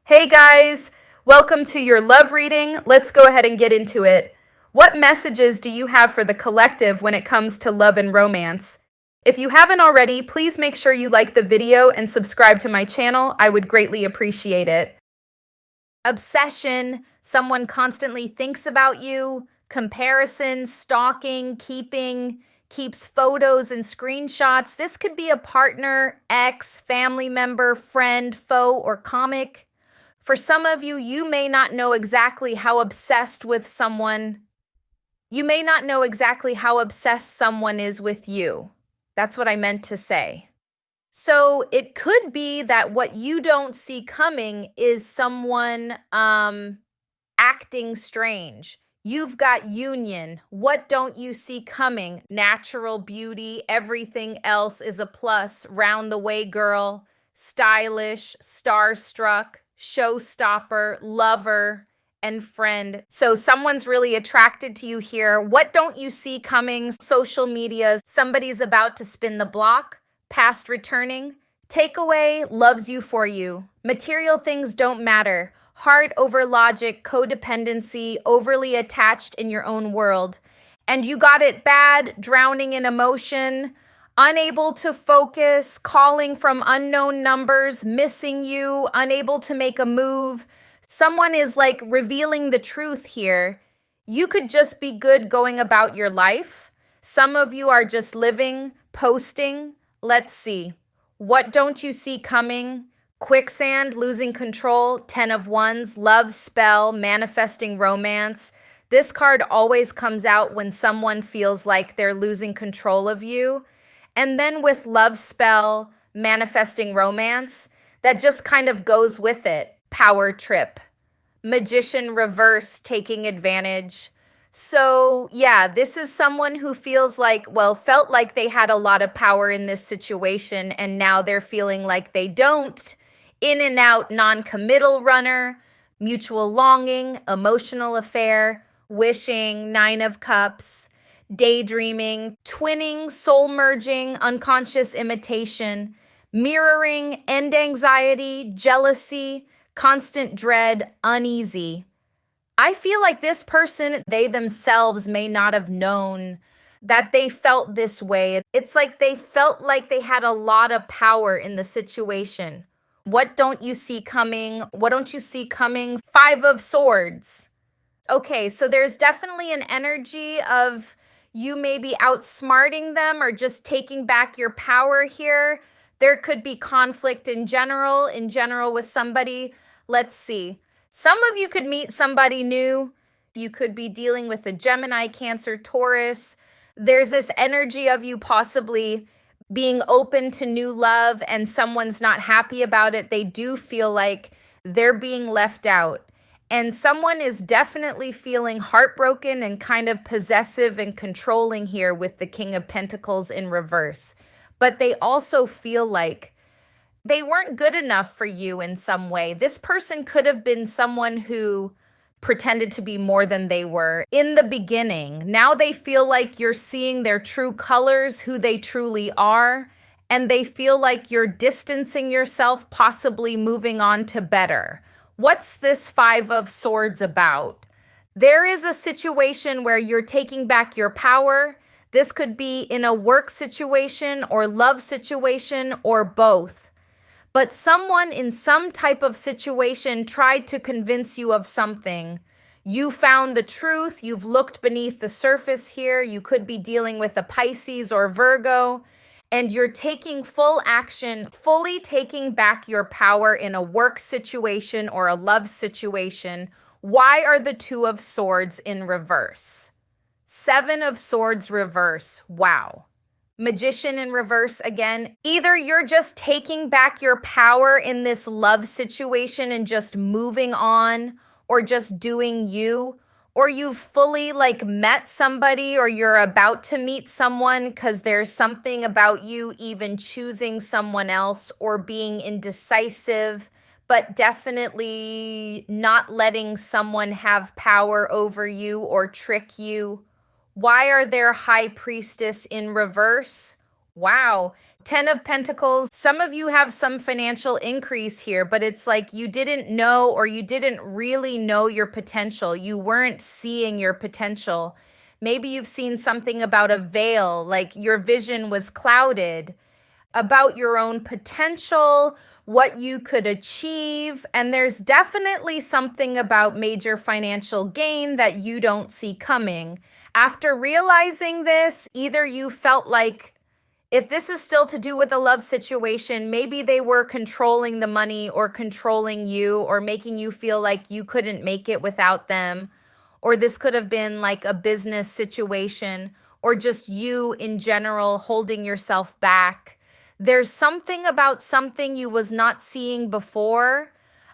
Hey guys, welcome to your love reading. Let's go ahead and get into it. What messages do you have for the collective when it comes to love and romance? If you haven't already, please make sure you like the video and subscribe to my channel. I would greatly appreciate it. Obsession, someone constantly thinks about you, comparison, stalking, keeps photos and screenshots. This could be a partner, ex, family member, friend, foe, or comic. For some of you, you may not know exactly how obsessed with someone. You may not know exactly how obsessed someone is with you. That's what I meant to say. So it could be that what you don't see coming is someone acting strange. You've got union. What don't you see coming? Natural beauty. Everything else is a plus. Round the way girl. Stylish. Starstruck. Showstopper. Lover. And friend. So someone's really attracted to you here. What don't you see coming? Social media. Somebody's about to spin the block. Past returning. Takeaway, loves you for you. Material things don't matter. Heart over logic, codependency, overly attached in your own world. And you got it bad, drowning in emotion, unable to focus, calling from unknown numbers, missing you, unable to make a move. Someone is like revealing the truth here. You could just be good going about your life. Some of you are just living, posting. Let's see. What don't you see coming? Quicksand, losing control, 10 of Wands, love spell, manifesting romance. This card always comes out when someone feels like they're losing control of you. And then with love spell, manifesting romance, that just kind of goes with it. Power trip. Magician reverse, taking advantage. So yeah, this is someone who feels like, felt like they had a lot of power in this situation, and now they're feeling like they don't. In and out, non-committal runner, mutual longing, emotional affair, wishing, 9 of Cups, daydreaming, twinning, soul merging, unconscious imitation, mirroring, end anxiety, jealousy, constant dread, uneasy. I feel like this person, they themselves may not have known that they felt this way. It's like they felt like they had a lot of power in the situation. What don't you see coming? What don't you see coming? 5 of Swords. Okay, so there's definitely an energy of you maybe outsmarting them or just taking back your power here. There could be conflict in general with somebody. Let's see. Some of you could meet somebody new. You could be dealing with a Gemini, Cancer, Taurus. There's this energy of you possibly being open to new love and someone's not happy about it. They do feel like they're being left out. And someone is definitely feeling heartbroken and kind of possessive and controlling here with the King of Pentacles in reverse. But they also feel like they weren't good enough for you in some way. This person could have been someone who pretended to be more than they were in the beginning. Now they feel like you're seeing their true colors, who they truly are, and they feel like you're distancing yourself, possibly moving on to better. What's this 5 of Swords about? There is a situation where you're taking back your power. This could be in a work situation or love situation or both. But someone in some type of situation tried to convince you of something. You found the truth. You've looked beneath the surface here. You could be dealing with a Pisces or Virgo, and you're taking full action, fully taking back your power in a work situation or a love situation. Why are the 2 of Swords in reverse? 7 of Swords reverse. Wow. Magician in reverse again. Either you're just taking back your power in this love situation and just moving on or just doing you, or you've fully met somebody or you're about to meet someone because there's something about you even choosing someone else or being indecisive, but definitely not letting someone have power over you or trick you. Why are there High Priestess in reverse? Wow, Ten of Pentacles. Some of you have some financial increase here, but it's like you didn't know, or you didn't really know your potential. You weren't seeing your potential. Maybe you've seen something about a veil, like your vision was clouded about your own potential, what you could achieve. And there's definitely something about major financial gain that you don't see coming. After realizing this, either you felt like, if this is still to do with a love situation, maybe they were controlling the money or controlling you or making you feel like you couldn't make it without them. Or this could have been like a business situation, or just you in general holding yourself back. There's something about something you was not seeing before,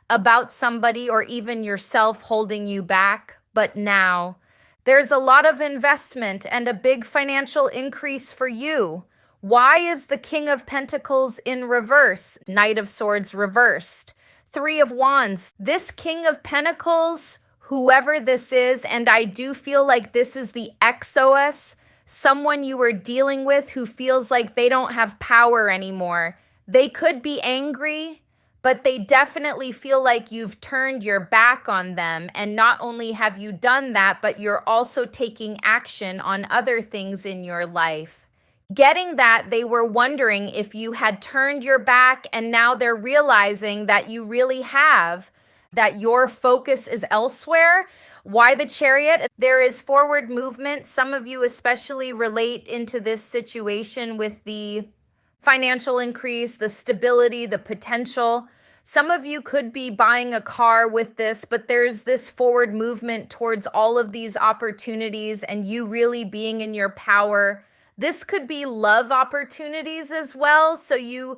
about somebody or even yourself holding you back, but now there's a lot of investment and a big financial increase for you. Why is the King of Pentacles in reverse? Knight of Swords reversed. Three of Wands. This King of Pentacles, whoever this is, and I do feel like this is the XOS, someone you were dealing with who feels like they don't have power anymore. They could be angry, but they definitely feel like you've turned your back on them. And not only have you done that, but you're also taking action on other things in your life. Getting that they were wondering if you had turned your back, and now they're realizing that you really have, that your focus is elsewhere. Why the Chariot? There is forward movement. Some of you especially relate into this situation with the financial increase, the stability, the potential. Some of you could be buying a car with this, but there's this forward movement towards all of these opportunities and you really being in your power. This could be love opportunities as well. So you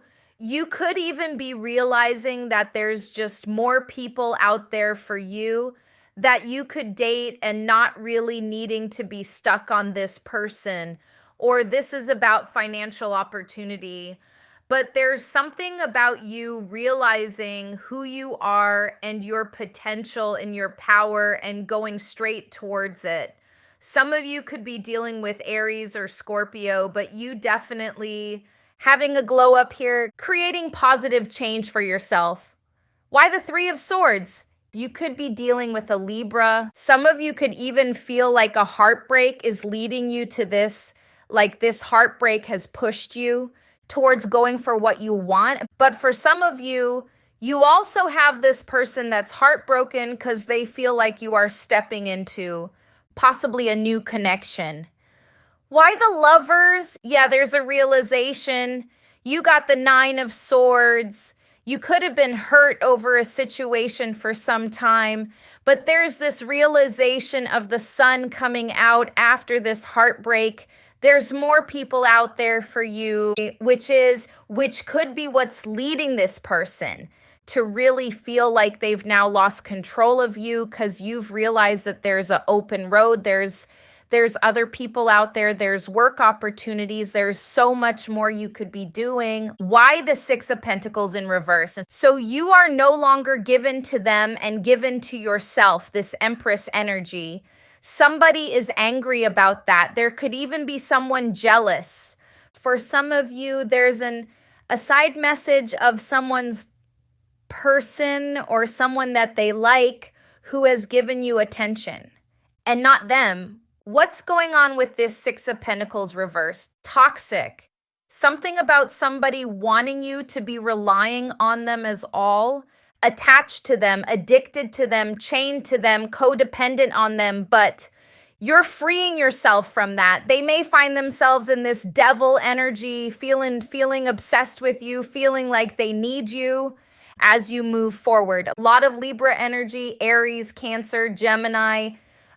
could even be realizing that there's just more people out there for you that you could date and not really needing to be stuck on this person. Or this is about financial opportunity. But there's something about you realizing who you are and your potential and your power and going straight towards it. Some of you could be dealing with Aries or Scorpio, but you definitely having a glow up here, creating positive change for yourself. Why the Three of Swords? You could be dealing with a Libra. Some of you could even feel like a heartbreak is leading you to this, like this heartbreak has pushed you towards going for what you want. But for some of you, you also have this person that's heartbroken because they feel like you are stepping into possibly a new connection. Why the Lovers? Yeah, there's a realization. You got the Nine of Swords. You could have been hurt over a situation for some time, but there's this realization of the sun coming out after this heartbreak. There's more people out there for you, which could be what's leading this person to really feel like they've now lost control of you because you've realized that there's an open road. There's other people out there. There's work opportunities. There's so much more you could be doing. Why the Six of Pentacles in reverse? So you are no longer given to them and given to yourself, this Empress energy. Somebody is angry about that. There could even be someone jealous. For some of you, there's a side message of someone's person or someone that they like who has given you attention and not them. What's going on with this Six of Pentacles reverse? Toxic. Something about somebody wanting you to be relying on them as all, attached to them, addicted to them, chained to them, codependent on them, but you're freeing yourself from that. They may find themselves in this devil energy, feeling obsessed with you, feeling like they need you as you move forward. A lot of Libra energy, Aries, Cancer, Gemini,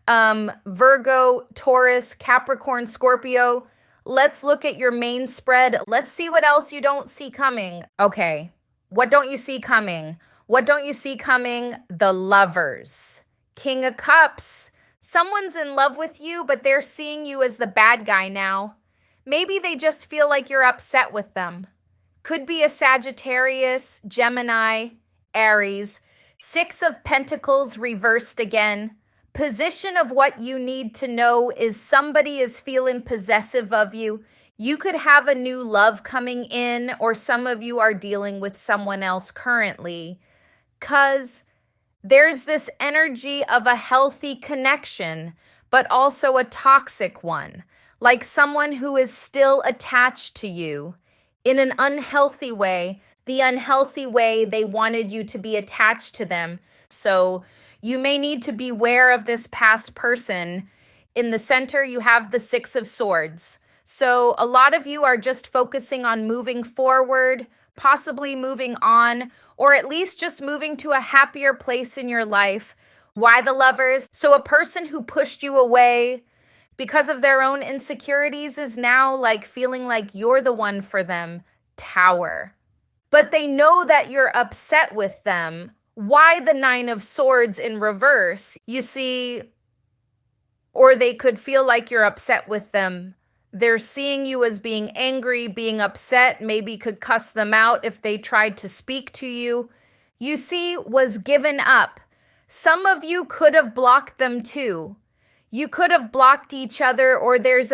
Virgo, Taurus, Capricorn, Scorpio. Let's look at your main spread. Let's see what else you don't see coming. Okay, what don't you see coming? What don't you see coming? The Lovers. King of Cups. Someone's in love with you, but they're seeing you as the bad guy now. Maybe they just feel like you're upset with them. Could be a Sagittarius, Gemini, Aries. Six of Pentacles reversed again. Position of what you need to know is somebody is feeling possessive of you. You could have a new love coming in, or some of you are dealing with someone else currently, because there's this energy of a healthy connection, but also a toxic one, like someone who is still attached to you in an unhealthy way, the unhealthy way they wanted you to be attached to them. So you may need to be aware of this past person. In the center, you have the Six of Swords. So a lot of you are just focusing on moving forward, possibly moving on, or at least just moving to a happier place in your life. Why the Lovers? So a person who pushed you away because of their own insecurities is now like feeling like you're the one for them. Tower. But they know that you're upset with them. Why the Nine of Swords in reverse? You see, or they could feel like you're upset with them. They're seeing you as being angry, being upset, maybe could cuss them out if they tried to speak to you. You see, was given up. Some of you could have blocked them too. You could have blocked each other, or there's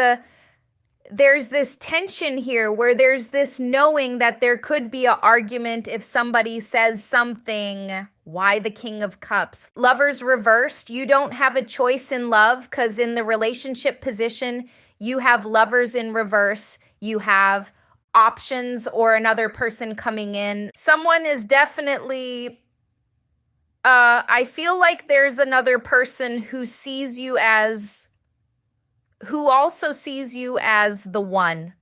this tension here where there's this knowing that there could be an argument if somebody says something. Why the King of Cups? Lovers reversed. You don't have a choice in love because in the relationship position, you have Lovers in reverse. You have options or another person coming in. Someone is definitely, I feel like there's another person who also sees you as the one.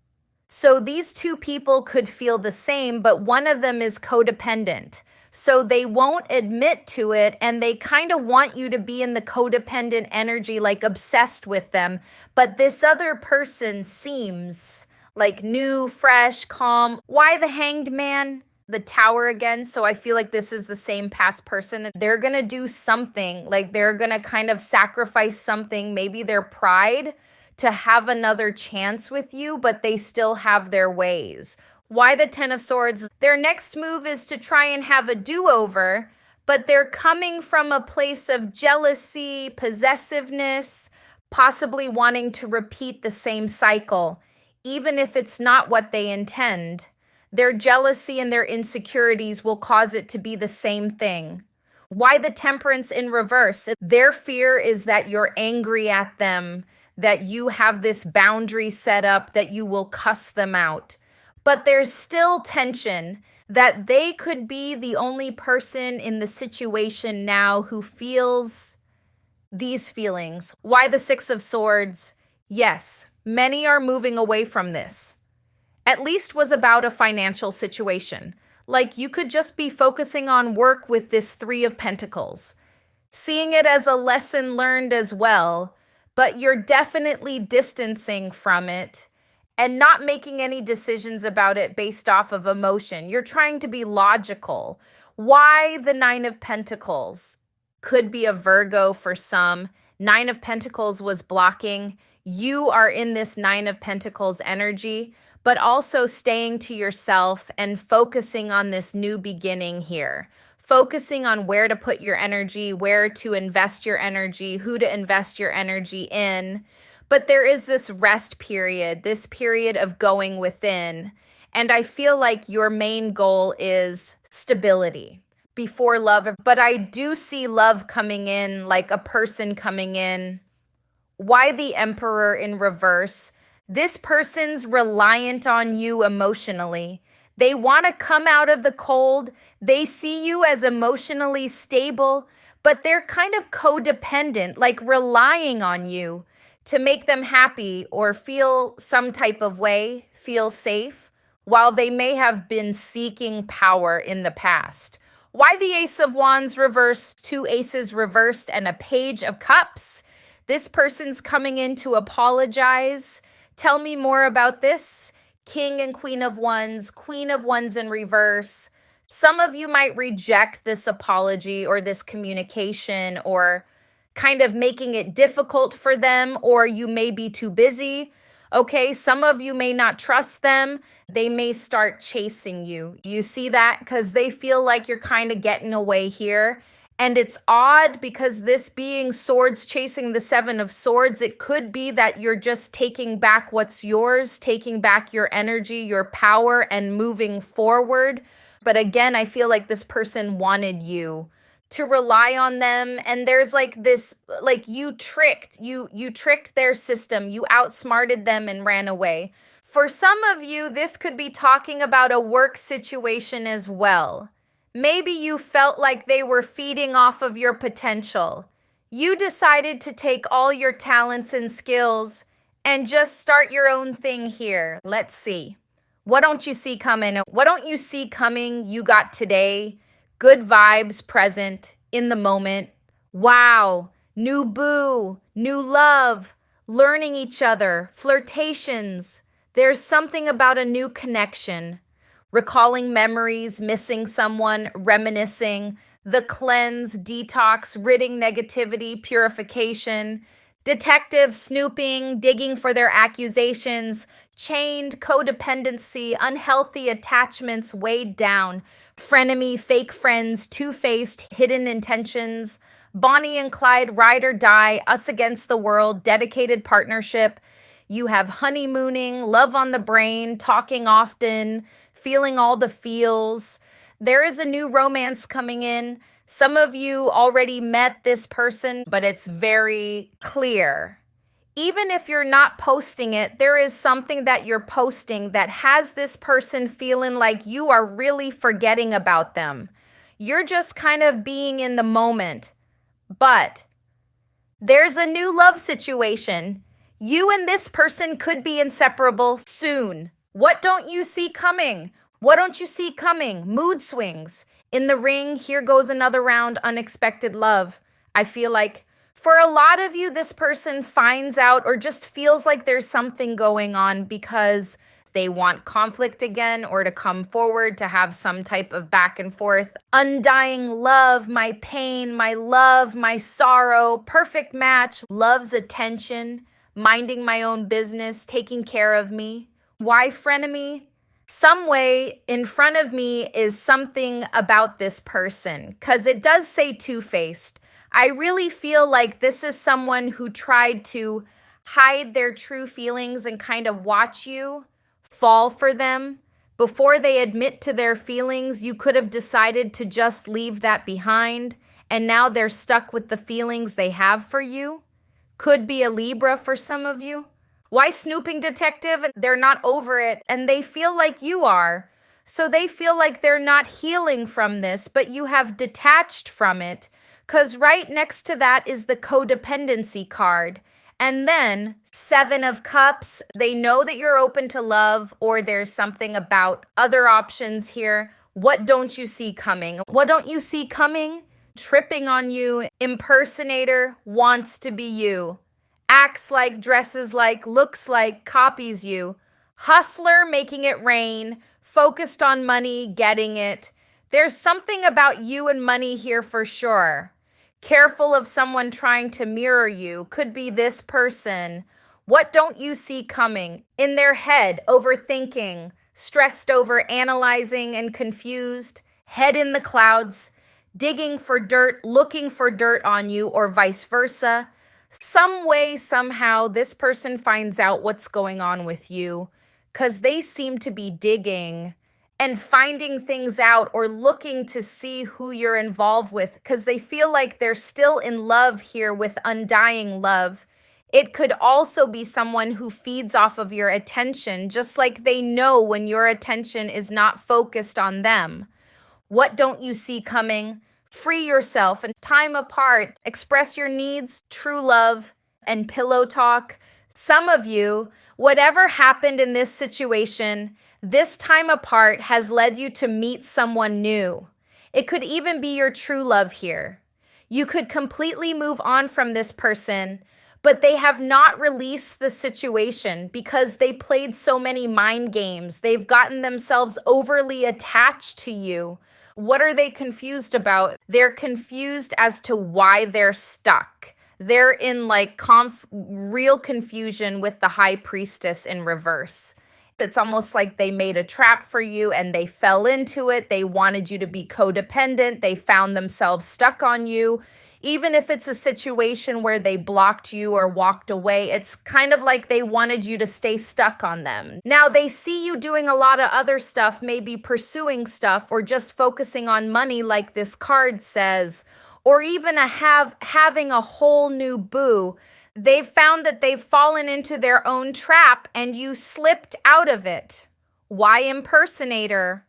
So these two people could feel the same, but one of them is codependent. So they won't admit to it, and they kind of want you to be in the codependent energy, like obsessed with them. But this other person seems like new, fresh, calm. Why the Hanged Man? The Tower again. So I feel like this is the same past person. They're going to do something, like they're going to kind of sacrifice something, maybe their pride, to have another chance with you, but they still have their ways. Why the Ten of Swords? Their next move is to try and have a do-over, but they're coming from a place of jealousy, possessiveness, possibly wanting to repeat the same cycle, even if it's not what they intend. Their jealousy and their insecurities will cause it to be the same thing. Why the Temperance in reverse? Their fear is that you're angry at them, that you have this boundary set up, that you will cuss them out. But there's still tension that they could be the only person in the situation now who feels these feelings. Why the Six of Swords? Yes, many are moving away from this. At least was about a financial situation. Like you could just be focusing on work with this Three of Pentacles. Seeing it as a lesson learned as well, but you're definitely distancing from it and not making any decisions about it based off of emotion. You're trying to be logical. Why the Nine of Pentacles? Could be a Virgo for some. Nine of Pentacles was blocking. You are in this Nine of Pentacles energy, but also staying to yourself and focusing on this new beginning here. Focusing on where to put your energy, where to invest your energy, who to invest your energy in. But there is this rest period, this period of going within. And I feel like your main goal is stability before love. But I do see love coming in, like a person coming in. Why the Emperor in reverse? This person's reliant on you emotionally. They want to come out of the cold. They see you as emotionally stable, but they're kind of codependent, like relying on you to make them happy or feel some type of way, feel safe, while they may have been seeking power in the past. Why the Ace of Wands reversed, two aces reversed, and a Page of Cups? This person's coming in to apologize. Tell me more about this. King and Queen of Wands in reverse. Some of you might reject this apology or this communication, or kind of making it difficult for them, or you may be too busy. Okay, some of you may not trust them. They may start chasing you. You see that? Because they feel like you're kind of getting away here. And it's odd because this being swords chasing the Seven of Swords, it could be that you're just taking back what's yours, taking back your energy, your power, and moving forward. But again, I feel like this person wanted you to rely on them. And there's like this, like you tricked their system. You outsmarted them and ran away. For some of you, this could be talking about a work situation as well. Maybe you felt like they were feeding off of your potential. You decided to take all your talents and skills and just start your own thing here. Let's see. What don't you see coming? What don't you see coming you got today? Good vibes present in the moment. Wow. New boo, new love, learning each other, flirtations. There's something about a new connection. Recalling memories, missing someone, reminiscing, the cleanse, detox, ridding negativity, purification, detective snooping, digging for their accusations, chained, codependency, unhealthy attachments weighed down, frenemy, fake friends, two-faced, hidden intentions, Bonnie and Clyde, ride or die, us against the world, dedicated partnership. You have honeymooning, love on the brain, talking often, feeling all the feels. There is a new romance coming in. Some of you already met this person, but it's very clear. Even if you're not posting it, there is something that you're posting that has this person feeling like you are really forgetting about them. You're just kind of being in the moment. But there's a new love situation. You and this person could be inseparable soon. What don't you see coming? What don't you see coming? Mood swings. In the ring, here goes another round, unexpected love. I feel like for a lot of you, this person finds out or just feels like there's something going on because they want conflict again or to come forward to have some type of back and forth. Undying love, my pain, my love, my sorrow, perfect match, love's attention, minding my own business, taking care of me. Why frenemy? Some way in front of me is something about this person because it does say two-faced. I really feel like this is someone who tried to hide their true feelings and kind of watch you fall for them. Before they admit to their feelings, you could have decided to just leave that behind, and now they're stuck with the feelings they have for you. Could be a Libra for some of you. Why snooping detective? They're not over it, and they feel like you are. So they feel like they're not healing from this, but you have detached from it, because right next to that is the codependency card. And then, Seven of Cups, they know that you're open to love, or there's something about other options here. What don't you see coming? What don't you see coming? Tripping on you, impersonator, wants to be you. Acts like, dresses like, looks like, copies you. Hustler, making it rain, focused on money, getting it. There's something about you and money here for sure. Careful of someone trying to mirror you. Could be this person. What don't you see coming? In their head, overthinking, stressed over, analyzing and confused, head in the clouds, digging for dirt, looking for dirt on you, or vice versa. Some way, somehow, this person finds out what's going on with you because they seem to be digging and finding things out or looking to see who you're involved with because they feel like they're still in love here with undying love. It could also be someone who feeds off of your attention, just like they know when your attention is not focused on them. What don't you see coming? Free yourself and time apart. Express your needs, true love, and pillow talk. Some of you, whatever happened in this situation, this time apart has led you to meet someone new. It could even be your true love here. You could completely move on from this person, but they have not released the situation because they played so many mind games. They've gotten themselves overly attached to you. What are they confused about? They're confused as to why they're stuck. They're in like real confusion with the High Priestess in reverse. It's almost like they made a trap for you and they fell into it. They wanted you to be codependent. They found themselves stuck on you. Even if it's a situation where they blocked you or walked away, it's kind of like they wanted you to stay stuck on them. Now, they see you doing a lot of other stuff, maybe pursuing stuff or just focusing on money like this card says, or even having a whole new boo. They've found that they've fallen into their own trap and you slipped out of it. Why impersonator?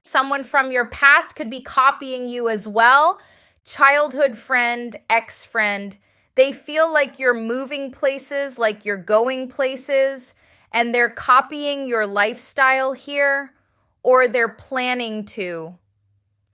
Someone from your past could be copying you as well. Childhood friend, ex-friend. They feel like you're moving places, like you're going places, and they're copying your lifestyle here, or they're planning to.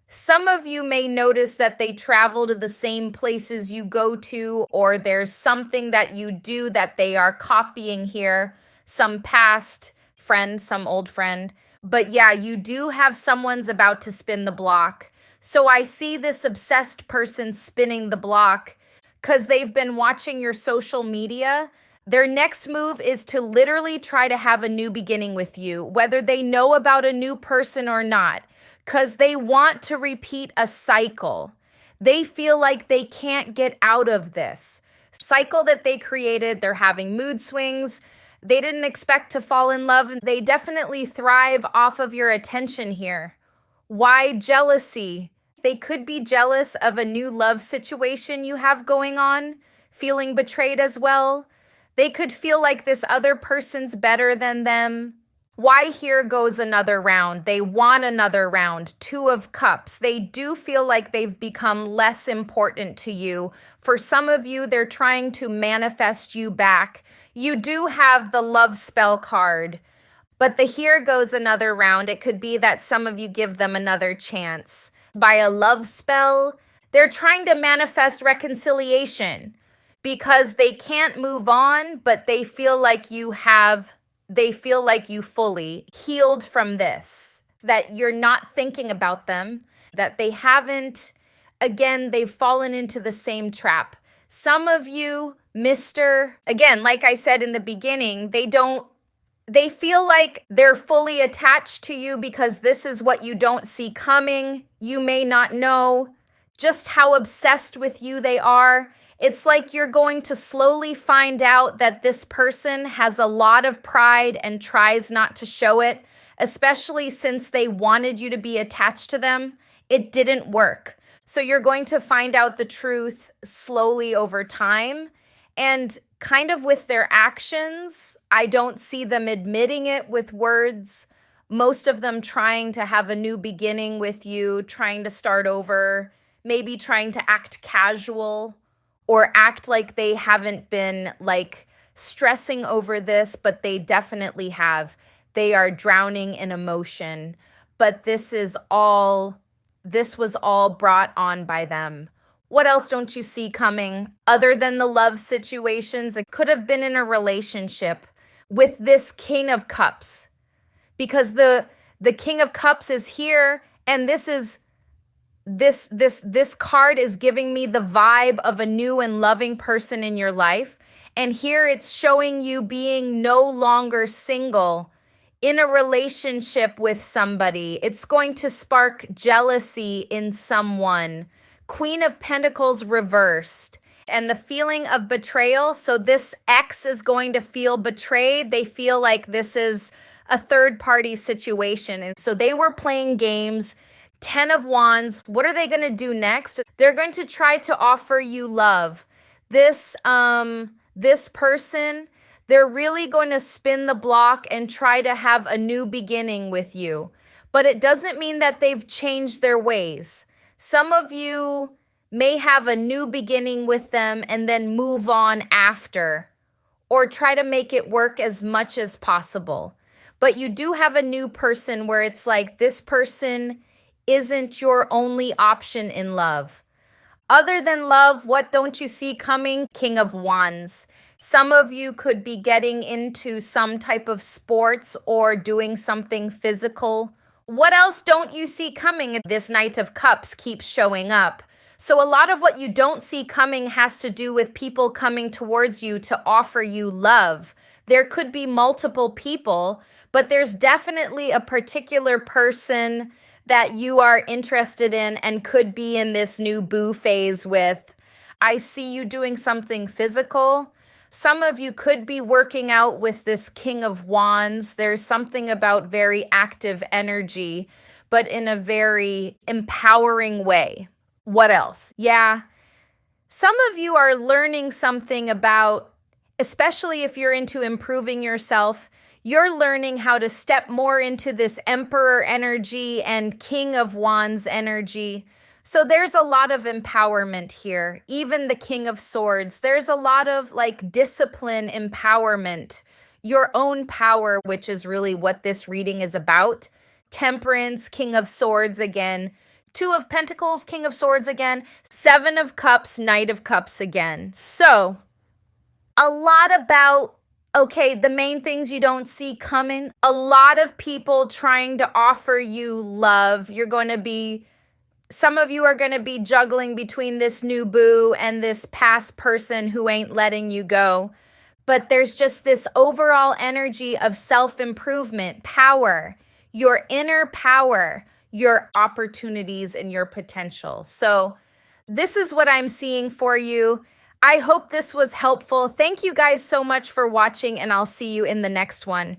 Some of you may notice that they travel to the same places you go to, or there's something that you do that they are copying here, some past friend, some old friend. But yeah, you do have someone's about to spin the block. So I see this obsessed person spinning the block because they've been watching your social media. Their next move is to literally try to have a new beginning with you, whether they know about a new person or not. Because they want to repeat a cycle. They feel like they can't get out of this cycle that they created. They're having mood swings. They didn't expect to fall in love. They definitely thrive off of your attention here. Why jealousy? They could be jealous of a new love situation you have going on, feeling betrayed as well. They could feel like this other person's better than them. Why here goes another round? They want another round. 2 of Cups. They do feel like they've become less important to you. For some of you, they're trying to manifest you back. You do have the love spell card, but the here goes another round. It could be that some of you give them another chance. By a love spell, they're trying to manifest reconciliation because they can't move on, but they feel like you fully healed from this, that you're not thinking about them, that they haven't, again, they've fallen into the same trap. Some of you, again, like I said in the beginning, they feel like they're fully attached to you because this is what you don't see coming. You may not know just how obsessed with you they are. It's like you're going to slowly find out that this person has a lot of pride and tries not to show it, especially since they wanted you to be attached to them. It didn't work. So you're going to find out the truth slowly over time. And kind of with their actions, I don't see them admitting it with words. Most of them trying to have a new beginning with you, trying to start over, maybe trying to act casual or act like they haven't been like stressing over this, but they definitely have. They are drowning in emotion, but this was all brought on by them. What else don't you see coming other than the love situations? It could have been in a relationship with this King of Cups, because the King of Cups is here, and this card is giving me the vibe of a new and loving person in your life. And here it's showing you being no longer single, in a relationship with somebody. It's going to spark jealousy in someone. Queen of Pentacles reversed, and the feeling of betrayal. So this ex is going to feel betrayed. They feel like this is a third-party situation. And so they were playing games. 10 of Wands. What are they going to do next? They're going to try to offer you love. This person, they're really going to spin the block and try to have a new beginning with you. But it doesn't mean that they've changed their ways. Some of you may have a new beginning with them and then move on after, or try to make it work as much as possible. But you do have a new person where it's like this person isn't your only option in love. Other than love, what don't you see coming? King of Wands. Some of you could be getting into some type of sports or doing something physical. What else don't you see coming? This Knight of Cups keeps showing up. So a lot of what you don't see coming has to do with people coming towards you to offer you love. There could be multiple people, but there's definitely a particular person that you are interested in and could be in this new boo phase with. I see you doing something physical. Some of you could be working out with this King of Wands. There's something about very active energy, but in a very empowering way. What else? Yeah. Some of you are learning something about, especially if you're into improving yourself, you're learning how to step more into this Emperor energy and King of Wands energy. So there's a lot of empowerment here. Even the King of Swords, there's a lot of like discipline, empowerment, your own power, which is really what this reading is about. Temperance, King of Swords again. Two of Pentacles, King of Swords again. Seven of Cups, Knight of Cups again. So a lot about, okay, the main things you don't see coming. A lot of people trying to offer you love. Some of you are going to be juggling between this new boo and this past person who ain't letting you go. But there's just this overall energy of self-improvement, power, your inner power, your opportunities and your potential. So this is what I'm seeing for you. I hope this was helpful. Thank you guys so much for watching, and I'll see you in the next one.